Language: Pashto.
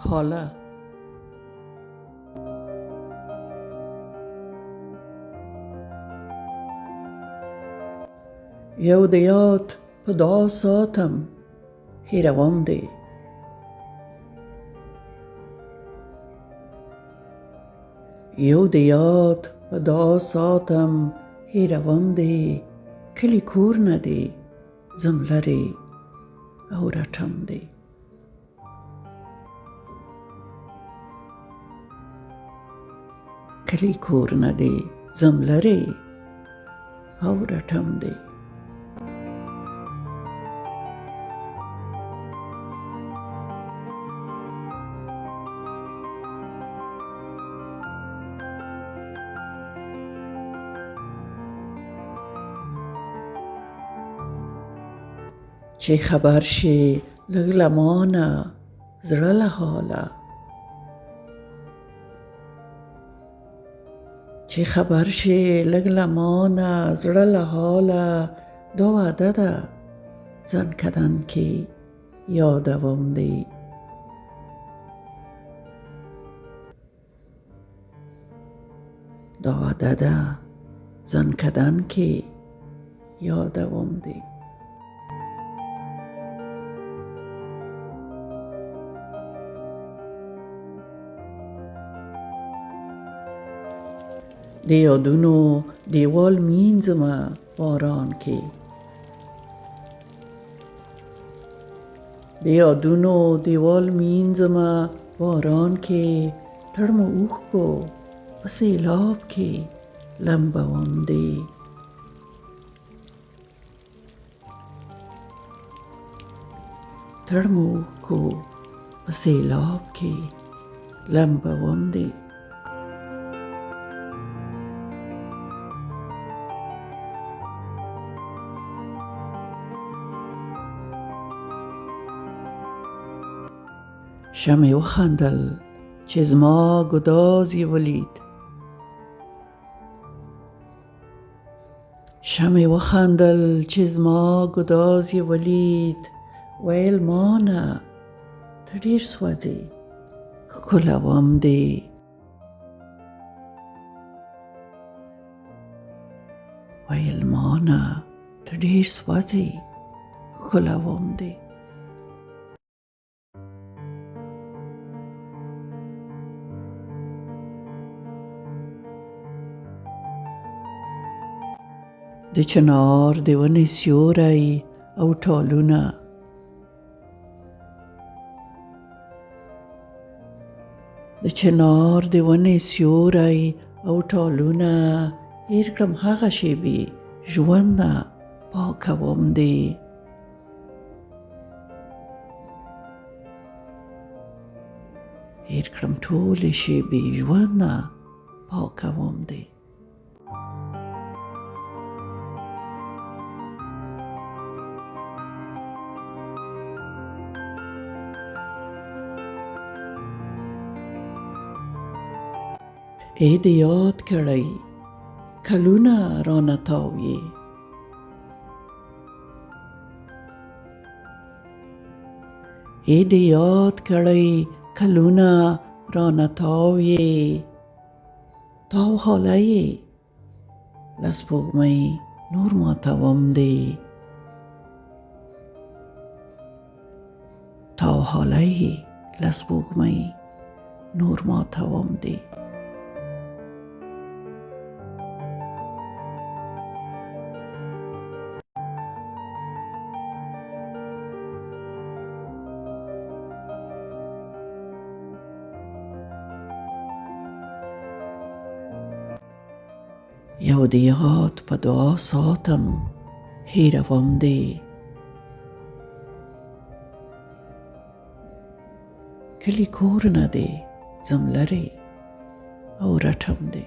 حاله یو د یاد په دعا ساتم هېروم دې یو د یاد په دعا ساتم هېروم دې کلي کور نه دې ځم لرې او رټم دې کلي کور نه دې ځم لرې او رټم دې چې خبر شي لږ له مانه زړه له حاله چې خبر شي لږ له مانه زړه له حاله دا وعده ده ځان کدن کې یادوم دې دا وعده ده ځان کدن کې یادوم دې د یادونو دیوال مینځمه باران کې د یادونو دیوال مینځمه باران کې تړمو اوښکو په سیلاب کې لمبوم دې تړمو اوښکو په سیلاب کې لمبوم دې شمع وخندل چې زما ګداز یې ولید شمع وخندل چې زما ګداز یې ولید ویل مانه ته ډېر سوځې ښکلوم دې ویل مانه ته ډېر سوځې ښکلوم دې د چنار د ونې سیوری او ټالونه د چنار د ونې سیوری او ټالونه هېر کړم هغه شېبې ژوند نه پاکوم دې هېر کړم ټولې شېبې ژوند نه پاکوم دې ای د یاد کړی کلونه رانه تاو یې ای د یاد کړی کلونه رانه تاو یې تاو حاله یې له سپوږمۍ نور ماتوم دې تاو حاله یې له سپوږمۍ نور ماتوم دې یو د یاد په دعا ساتم هېروم دې کلي کور نه دې ځم لرې او رټم دې